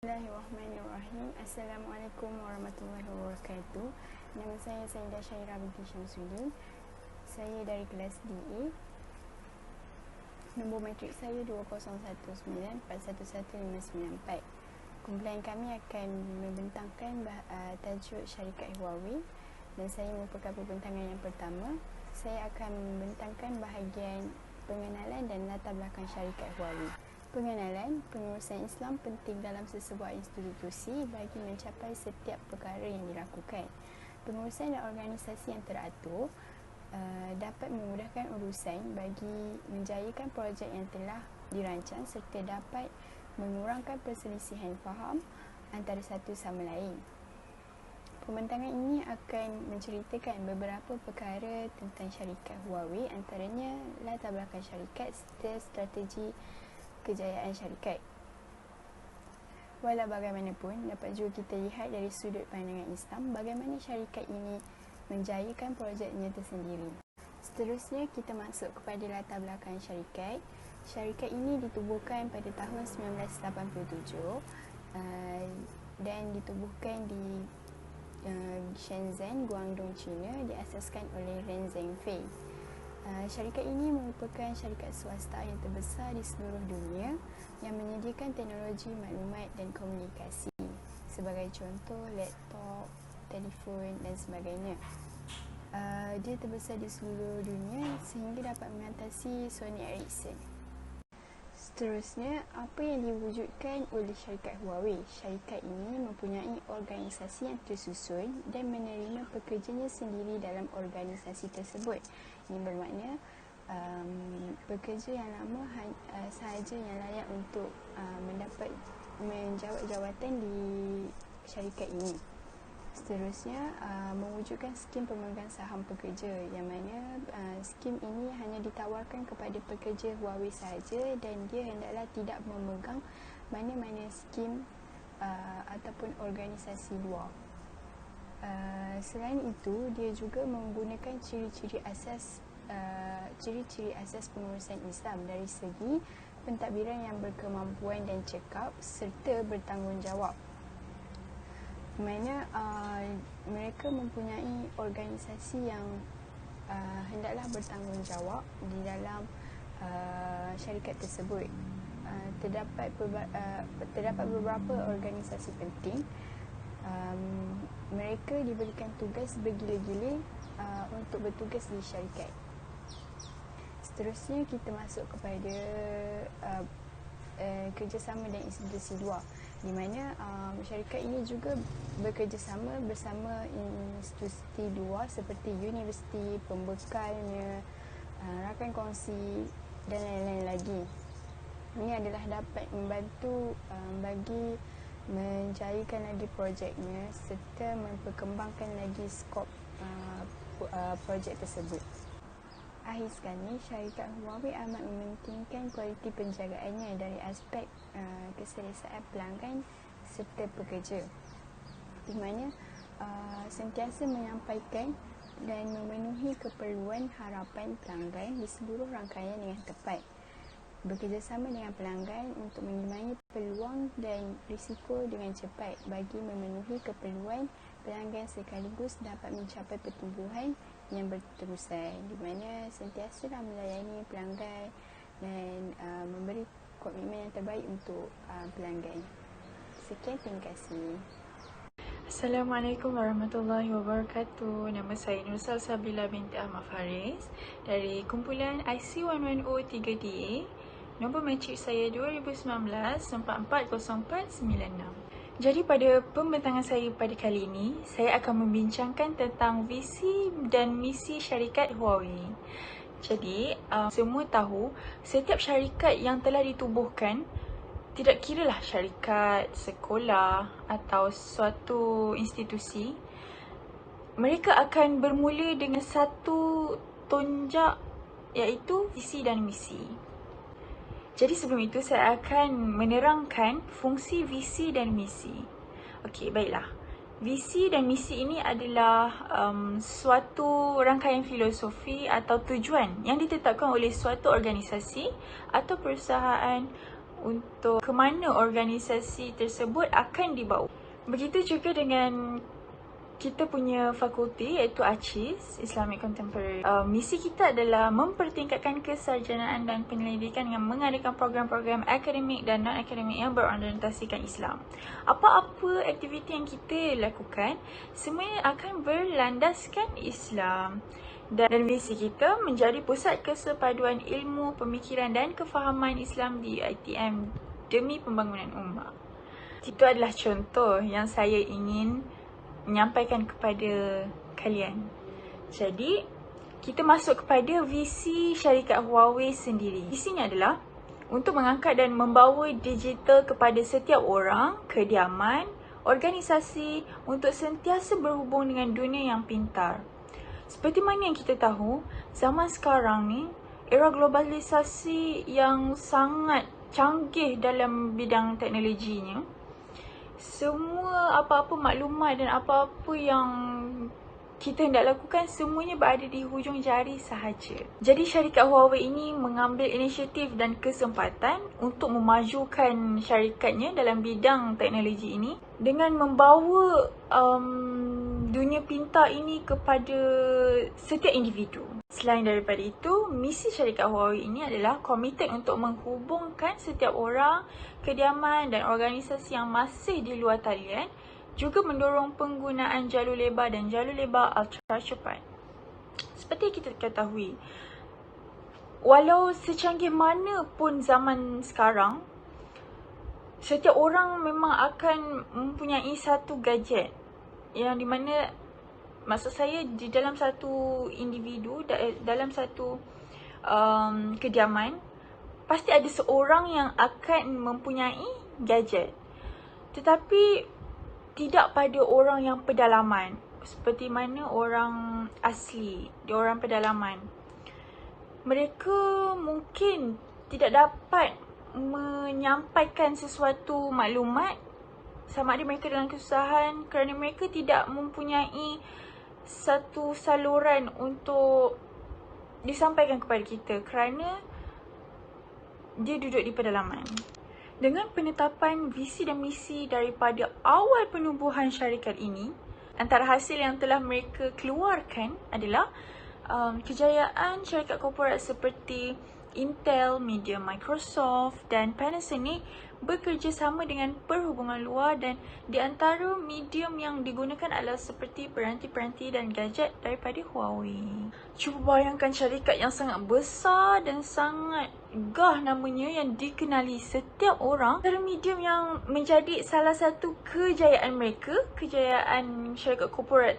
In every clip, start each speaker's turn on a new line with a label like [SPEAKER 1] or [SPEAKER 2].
[SPEAKER 1] Bismillahirrahmanirrahim. Assalamualaikum warahmatullahi wabarakatuh. Nama saya Saidah Syairah binti Syamsuddin. Saya dari kelas DA. Nombor matrik saya 2019411594. Kumpulan kami akan membentangkan tajuk syarikat Huawei dan saya merupakan pembentangan yang pertama. Saya akan membentangkan bahagian pengenalan dan latar belakang syarikat Huawei. Pengenalan, pengurusan Islam penting dalam sesebuah institusi bagi mencapai setiap perkara yang dilakukan. Pengurusan dan organisasi yang teratur dapat memudahkan urusan bagi menjayakan projek yang telah dirancang serta dapat mengurangkan perselisihan faham antara satu sama lain. Pembentangan ini akan menceritakan beberapa perkara tentang syarikat Huawei, antaranya latar belakang syarikat serta strategi kejayaan syarikat. Walau bagaimanapun, dapat juga kita lihat dari sudut pandangan Islam bagaimana syarikat ini menjayakan projeknya tersendiri. Seterusnya, kita masuk kepada latar belakang syarikat. Syarikat ini ditubuhkan pada tahun 1987 dan ditubuhkan di Shenzhen, Guangdong, China, diasaskan oleh Ren Zhengfei. Syarikat ini merupakan syarikat swasta yang terbesar di seluruh dunia yang menyediakan teknologi maklumat dan komunikasi. Sebagai contoh, laptop, telefon dan sebagainya. Dia terbesar di seluruh dunia sehingga dapat mengatasi Sony Ericsson. Seterusnya, apa yang diwujudkan oleh syarikat Huawei? Syarikat ini mempunyai organisasi yang tersusun dan menerima pekerjanya sendiri dalam organisasi tersebut. Ini bermakna pekerja yang lama sahaja yang layak untuk mendapat menjawat jawatan di syarikat ini. Seterusnya, mewujudkan skim pemegang saham pekerja yang mana skim ini hanya ditawarkan kepada pekerja Huawei sahaja dan dia hendaklah tidak memegang mana-mana skim ataupun organisasi luar. Selain itu, dia juga menggunakan ciri-ciri asas pengurusan Islam dari segi pentadbiran yang berkemampuan dan cekap serta bertanggungjawab. Mana mereka mempunyai organisasi yang hendaklah bertanggungjawab di dalam syarikat tersebut. Terdapat beberapa organisasi penting. Mereka diberikan tugas bergila-gila untuk bertugas di syarikat. Seterusnya, kita masuk kepada kerjasama dan institusi luar, di mana syarikat ini juga bekerjasama bersama institusi luar seperti universiti, pembekalnya, rakan kongsi dan lain-lain lagi. Ini adalah dapat membantu bagi menjayakan lagi projeknya serta memperkembangkan lagi skop projek tersebut. Akhir sekali, syarikat Huawei amat mementingkan kualiti penjagaannya dari aspek keselesaan pelanggan serta pekerja, di mana sentiasa menyampaikan dan memenuhi keperluan harapan pelanggan di seluruh rangkaian dengan tepat. Bekerjasama dengan pelanggan untuk mengimbangi peluang dan risiko dengan cepat bagi memenuhi keperluan pelanggan sekaligus dapat mencapai pertumbuhan yang berterusan, di mana sentiasa melayani pelanggan dan memberi komitmen yang terbaik untuk pelanggan. Sekian, terima kasih.
[SPEAKER 2] Assalamualaikum warahmatullahi wabarakatuh. Nama saya Nursal Sabila binti Ahmad Faris dari kumpulan IC110 3DA. Nombor matrik saya 2019-440496. Jadi pada pembentangan saya pada kali ini, saya akan membincangkan tentang visi dan misi syarikat Huawei. Jadi, semua tahu setiap syarikat yang telah ditubuhkan, tidak kiralah syarikat, sekolah atau suatu institusi, mereka akan bermula dengan satu tonjak, iaitu visi dan misi. Jadi sebelum itu saya akan menerangkan fungsi visi dan misi. Okey, baiklah. Visi dan misi ini adalah suatu rangkaian filosofi atau tujuan yang ditetapkan oleh suatu organisasi atau perusahaan untuk ke mana organisasi tersebut akan dibawa. Begitu juga dengan kita punya fakulti iaitu ACIS, Islamic Contemporary. Misi kita adalah mempertingkatkan kesarjanaan dan penyelidikan dengan mengadakan program-program akademik dan non-akademik yang berorientasikan Islam. Apa-apa aktiviti yang kita lakukan, semuanya akan berlandaskan Islam. Dan misi kita menjadi pusat kesepaduan ilmu, pemikiran dan kefahaman Islam di ITM demi pembangunan ummah. Itu adalah contoh yang saya ingin menyampaikan kepada kalian. Jadi, kita masuk kepada visi syarikat Huawei sendiri. Visinya adalah untuk mengangkat dan membawa digital kepada setiap orang, kediaman, organisasi untuk sentiasa berhubung dengan dunia yang pintar. Seperti mana yang kita tahu, zaman sekarang ni, era globalisasi yang sangat canggih dalam bidang teknologinya. Semua apa-apa maklumat dan apa-apa yang kita hendak lakukan semuanya berada di hujung jari sahaja. Jadi syarikat Huawei ini mengambil inisiatif dan kesempatan untuk memajukan syarikatnya dalam bidang teknologi ini dengan membawa dunia pintar ini kepada setiap individu. Selain daripada itu, misi syarikat Huawei ini adalah komited untuk menghubungkan setiap orang, kediaman dan organisasi yang masih di luar talian, juga mendorong penggunaan jalur lebar dan jalur lebar ultra cepat. Seperti kita ketahui, walau secanggih mana pun zaman sekarang, setiap orang memang akan mempunyai satu gadget yang di mana, maksud saya, di dalam satu individu, dalam satu kediaman, pasti ada seorang yang akan mempunyai gadget. Tetapi tidak pada orang yang pedalaman, seperti mana orang asli, orang pedalaman. Mereka mungkin tidak dapat menyampaikan sesuatu maklumat sama ada mereka dalam kesusahan kerana mereka tidak mempunyai satu saluran untuk disampaikan kepada kita kerana dia duduk di pedalaman. Dengan penetapan visi dan misi daripada awal penubuhan syarikat ini, antara hasil yang telah mereka keluarkan adalah kejayaan syarikat korporat seperti Intel, Media Microsoft dan Panasonic bekerjasama dengan perhubungan luar, dan di antara medium yang digunakan adalah seperti peranti-peranti dan gadget daripada Huawei. Cuba bayangkan syarikat yang sangat besar dan sangat gah namanya yang dikenali setiap orang. Antara medium yang menjadi salah satu kejayaan mereka, kejayaan syarikat korporat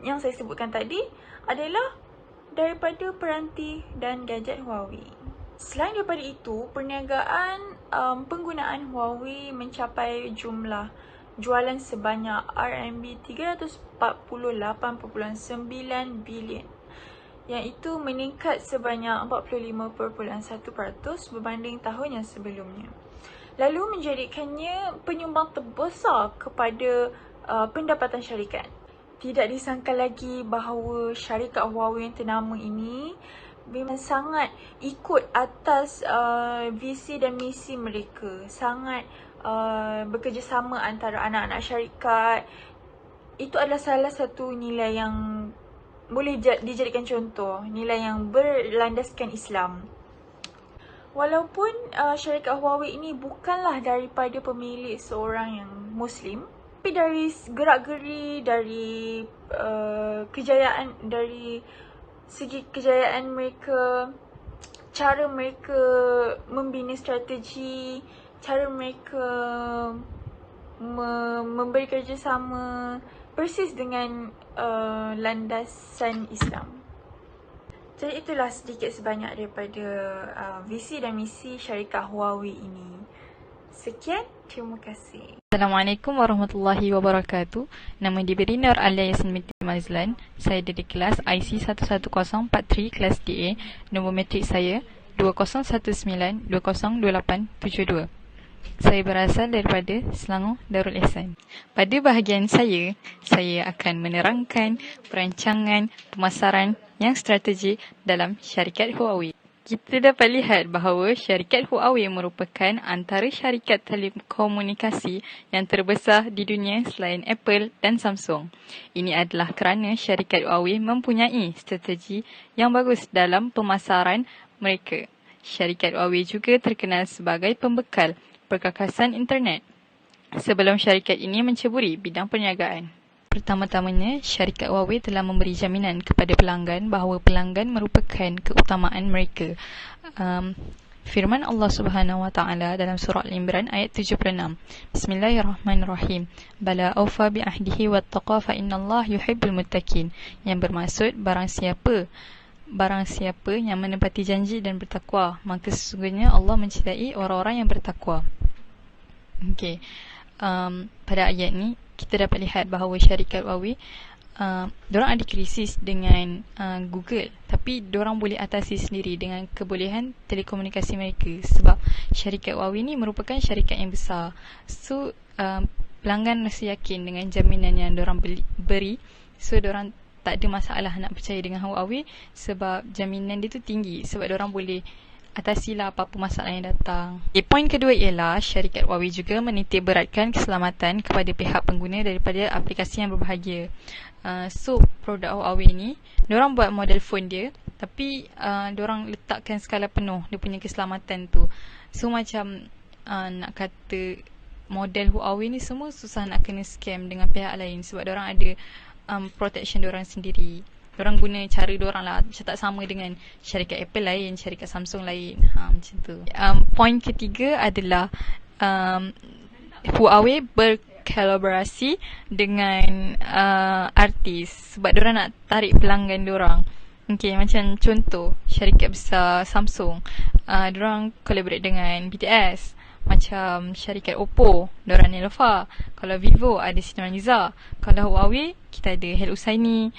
[SPEAKER 2] yang saya sebutkan tadi adalah daripada peranti dan gadget Huawei. Selain daripada itu, perniagaan penggunaan Huawei mencapai jumlah jualan sebanyak RMB 348.9 bilion, yang itu meningkat sebanyak 45.1% berbanding tahun yang sebelumnya. Lalu menjadikannya penyumbang terbesar kepada pendapatan syarikat. Tidak disangka lagi bahawa syarikat Huawei yang ternama ini memang sangat ikut atas visi dan misi mereka. Sangat bekerjasama antara anak-anak syarikat. Itu adalah salah satu nilai yang boleh dijadikan contoh. Nilai yang berlandaskan Islam. Walaupun syarikat Huawei ini bukanlah daripada pemilik seorang yang Muslim, tapi dari gerak-geri, dari kejayaan, dari segi kejayaan mereka, cara mereka membina strategi, cara mereka memberi kerjasama persis dengan landasan Islam. Jadi itulah sedikit sebanyak daripada visi dan misi syarikat Huawei ini. Sekian, terima kasih.
[SPEAKER 3] Assalamualaikum warahmatullahi wabarakatuh. Nama diberi Nur Alia Yasmin binti Mazlan. Saya dari kelas IC 1143 kelas DA. Nombor matrik saya 2019202872. Saya berasal daripada Selangor Darul Ihsan. Pada bahagian saya akan menerangkan perancangan pemasaran yang strategik dalam syarikat Huawei. Kita dapat lihat bahawa syarikat Huawei merupakan antara syarikat telekomunikasi yang terbesar di dunia selain Apple dan Samsung. Ini adalah kerana syarikat Huawei mempunyai strategi yang bagus dalam pemasaran mereka. Syarikat Huawei juga terkenal sebagai pembekal perkakasan internet sebelum syarikat ini menceburi bidang perniagaan. Pertama-tamanya, syarikat Huawei telah memberi jaminan kepada pelanggan bahawa pelanggan merupakan keutamaan mereka. Firman Allah Subhanahu Wa Taala dalam surah Al-Imran ayat 76. Bismillahirrahmanirrahim. Bala aufa bi ahdihi wattaqa fa innallaha yuhibbul muttaqin. Yang bermaksud barang siapa yang menepati janji dan bertakwa, maka sesungguhnya Allah mencintai orang-orang yang bertakwa. Okey. Pada ayat ni kita dapat lihat bahawa syarikat Huawei diorang ada krisis dengan Google, tapi diorang boleh atasi sendiri dengan kebolehan telekomunikasi mereka, sebab syarikat Huawei ni merupakan syarikat yang besar. So pelanggan rasa yakin dengan jaminan yang diorang beri, so diorang tak ada masalah nak percaya dengan Huawei sebab jaminan dia tu tinggi, sebab diorang boleh atasilah apa-apa masalah yang datang. Poin kedua ialah syarikat Huawei juga menitik beratkan keselamatan kepada pihak pengguna daripada aplikasi yang berbahagia. So produk Huawei ni, diorang buat model phone dia, tapi diorang letakkan skala penuh dia punya keselamatan tu. So macam nak kata model Huawei ni semua susah nak kena scam dengan pihak lain, sebab diorang ada protection diorang sendiri. Diorang guna cara diorang lah, macam tak sama dengan syarikat Apple lain, syarikat Samsung lain. Macam tu. Poin ketiga adalah Huawei berkolaborasi dengan artis sebab diorang nak tarik pelanggan diorang. Okay, macam contoh syarikat besar Samsung, diorang collaborate dengan BTS. Macam syarikat Oppo, diorang Nelofa. Kalau Vivo ada Siti Nurhaliza. Kalau Huawei, kita ada Hel Usaini,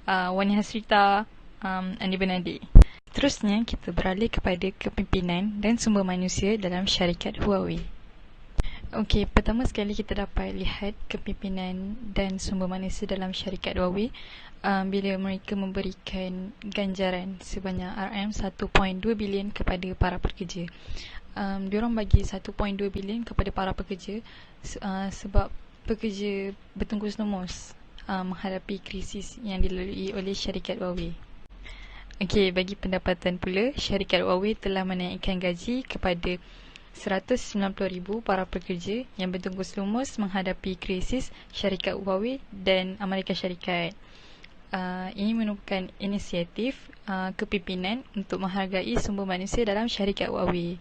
[SPEAKER 3] Wani Hasrita, Andi Bernadi. Seterusnya, kita beralih kepada kepimpinan dan sumber manusia dalam syarikat Huawei. Okey, pertama sekali kita dapat lihat kepimpinan dan sumber manusia dalam syarikat Huawei bila mereka memberikan ganjaran sebanyak RM1.2 bilion kepada para pekerja. Diorang bagi 1.2 bilion kepada para pekerja sebab pekerja bertungkus lumus menghadapi krisis yang dilalui oleh syarikat Huawei. Okey, bagi pendapatan pula, syarikat Huawei telah menaikkan gaji kepada 190,000 para pekerja yang bertungkus lumus menghadapi krisis syarikat Huawei dan Amerika Syarikat. Ini merupakan inisiatif kepimpinan untuk menghargai sumber manusia dalam syarikat Huawei.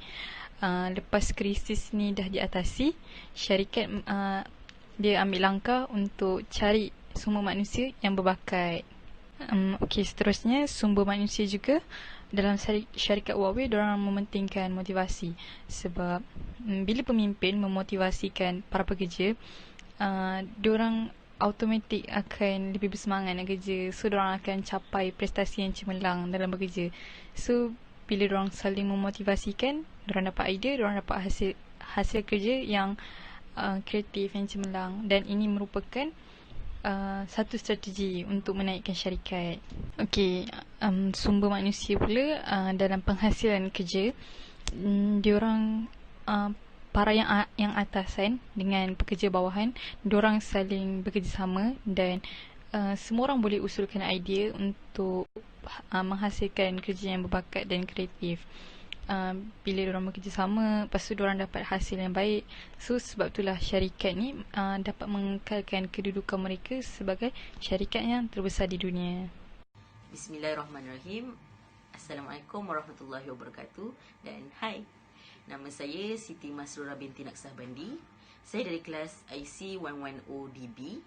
[SPEAKER 3] Lepas krisis ni dah diatasi, syarikat dia ambil langkah untuk cari sumber manusia yang berbakat. Okey, seterusnya sumber manusia juga dalam syarikat Huawei, diorang mementingkan motivasi sebab bila pemimpin memotivasikan para pekerja, diorang automatik akan lebih bersemangat nak kerja. So diorang akan capai prestasi yang cemerlang dalam bekerja. So bila diorang saling memotivasikan, diorang dapat idea, diorang dapat hasil kerja yang kreatif, yang cemerlang, dan ini merupakan satu strategi untuk menaikkan syarikat. Okey, sumber manusia pula dalam penghasilan kerja, diorang para yang atasan dengan pekerja bawahan, diorang saling bekerjasama dan semua orang boleh usulkan idea untuk menghasilkan kerja yang berbakat dan kreatif. Bila diorang bekerjasama, lepas tu diorang dapat hasil yang baik. So sebab itulah syarikat ni dapat mengekalkan kedudukan mereka sebagai syarikat yang terbesar di dunia.
[SPEAKER 4] Bismillahirrahmanirrahim. Assalamualaikum warahmatullahi wabarakatuh. Dan hai, nama saya Siti Masrura binti Naksah Bandi. Saya dari kelas IC110DB.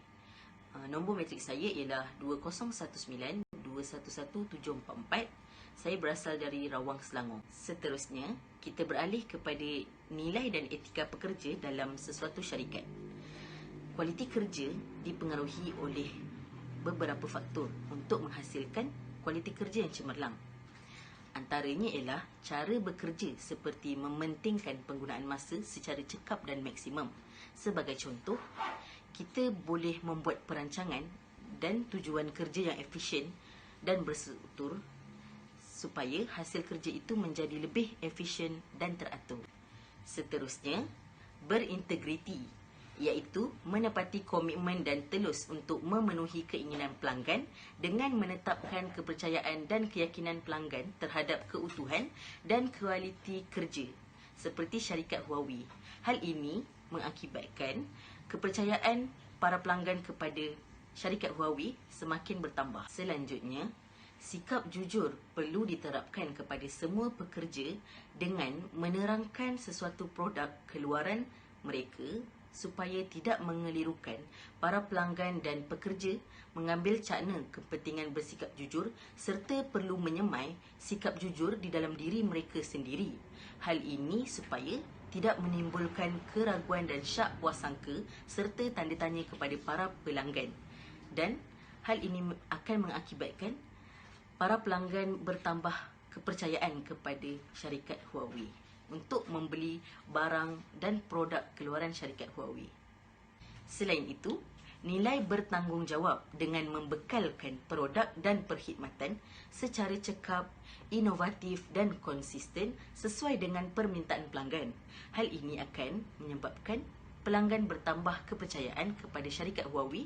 [SPEAKER 4] Nombor matrik saya ialah 20192117444. Saya berasal dari Rawang, Selangor. Seterusnya, kita beralih kepada nilai dan etika pekerja dalam sesuatu syarikat. Kualiti kerja dipengaruhi oleh beberapa faktor untuk menghasilkan kualiti kerja yang cemerlang. Antaranya ialah cara bekerja seperti mementingkan penggunaan masa secara cekap dan maksimum. Sebagai contoh, kita boleh membuat perancangan dan tujuan kerja yang efisien dan berstruktur supaya hasil kerja itu menjadi lebih efisien dan teratur. Seterusnya, berintegriti, iaitu menepati komitmen dan telus untuk memenuhi keinginan pelanggan dengan menetapkan kepercayaan dan keyakinan pelanggan terhadap keutuhan dan kualiti kerja, seperti syarikat Huawei. Hal ini mengakibatkan kepercayaan para pelanggan kepada syarikat Huawei semakin bertambah. Selanjutnya, sikap jujur perlu diterapkan kepada semua pekerja dengan menerangkan sesuatu produk keluaran mereka supaya tidak mengelirukan para pelanggan dan pekerja mengambil cakna kepentingan bersikap jujur serta perlu menyemai sikap jujur di dalam diri mereka sendiri. Hal ini supaya tidak menimbulkan keraguan dan syak puasangka serta tanda tanya kepada para pelanggan. Dan hal ini akan mengakibatkan para pelanggan bertambah kepercayaan kepada syarikat Huawei untuk membeli barang dan produk keluaran syarikat Huawei. Selain itu, nilai bertanggungjawab dengan membekalkan produk dan perkhidmatan secara cekap, inovatif dan konsisten sesuai dengan permintaan pelanggan. Hal ini akan menyebabkan pelanggan bertambah kepercayaan kepada syarikat Huawei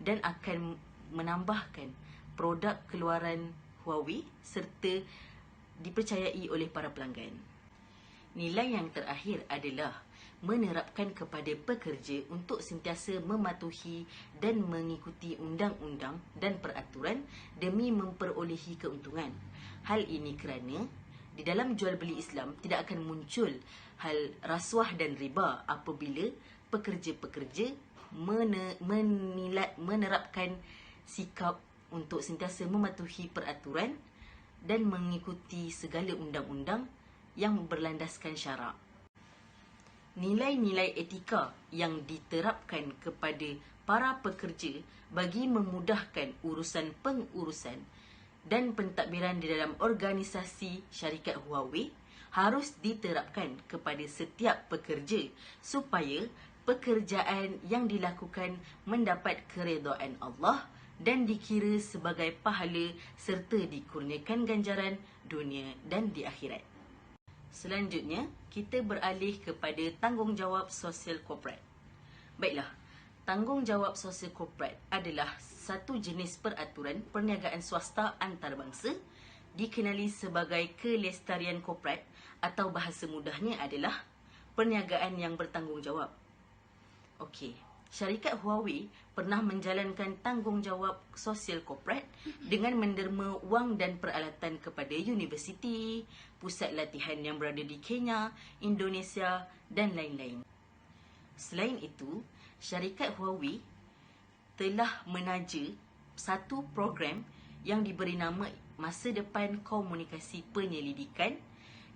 [SPEAKER 4] dan akan menambahkan produk keluaran Huawei serta dipercayai oleh para pelanggan. Nilai yang terakhir adalah menerapkan kepada pekerja untuk sentiasa mematuhi dan mengikuti undang-undang dan peraturan demi memperolehi keuntungan. Hal ini kerana di dalam jual beli Islam tidak akan muncul hal rasuah dan riba apabila pekerja-pekerja menerapkan sikap untuk sentiasa mematuhi peraturan dan mengikuti segala undang-undang yang berlandaskan syarak. Nilai-nilai etika yang diterapkan kepada para pekerja bagi memudahkan urusan pengurusan dan pentadbiran di dalam organisasi syarikat Huawei harus diterapkan kepada setiap pekerja supaya pekerjaan yang dilakukan mendapat keredaan Allah dan dikira sebagai pahala serta dikurniakan ganjaran dunia dan di akhirat. Selanjutnya, kita beralih kepada tanggungjawab sosial korporat. Baiklah, tanggungjawab sosial korporat adalah satu jenis peraturan perniagaan swasta antarabangsa dikenali sebagai kelestarian korporat atau bahasa mudahnya adalah perniagaan yang bertanggungjawab. Okey, syarikat Huawei pernah menjalankan tanggungjawab sosial korporat dengan menderma wang dan peralatan kepada universiti, pusat latihan yang berada di Kenya, Indonesia dan lain-lain. Selain itu, syarikat Huawei telah menaja satu program yang diberi nama Masa Depan Komunikasi Penyelidikan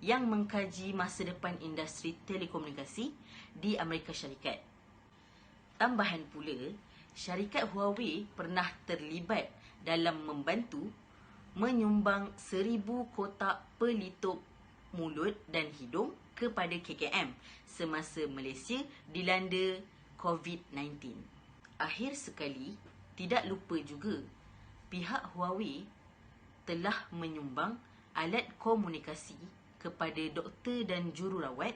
[SPEAKER 4] yang mengkaji masa depan industri telekomunikasi di Amerika Syarikat. Tambahan pula, syarikat Huawei pernah terlibat dalam membantu menyumbang 1000 kotak pelitup mulut dan hidung kepada KKM semasa Malaysia dilanda COVID-19. Akhir sekali, tidak lupa juga, pihak Huawei telah menyumbang alat komunikasi kepada doktor dan jururawat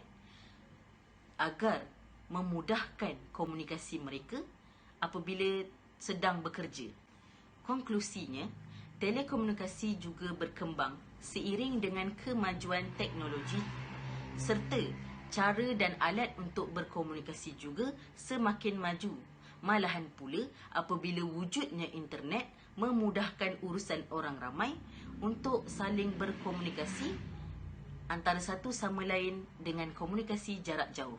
[SPEAKER 4] agar memudahkan komunikasi mereka apabila sedang bekerja. Konklusinya, telekomunikasi juga berkembang seiring dengan kemajuan teknologi serta cara dan alat untuk berkomunikasi juga semakin maju. Malahan pula apabila wujudnya internet memudahkan urusan orang ramai untuk saling berkomunikasi antara satu sama lain dengan komunikasi jarak jauh.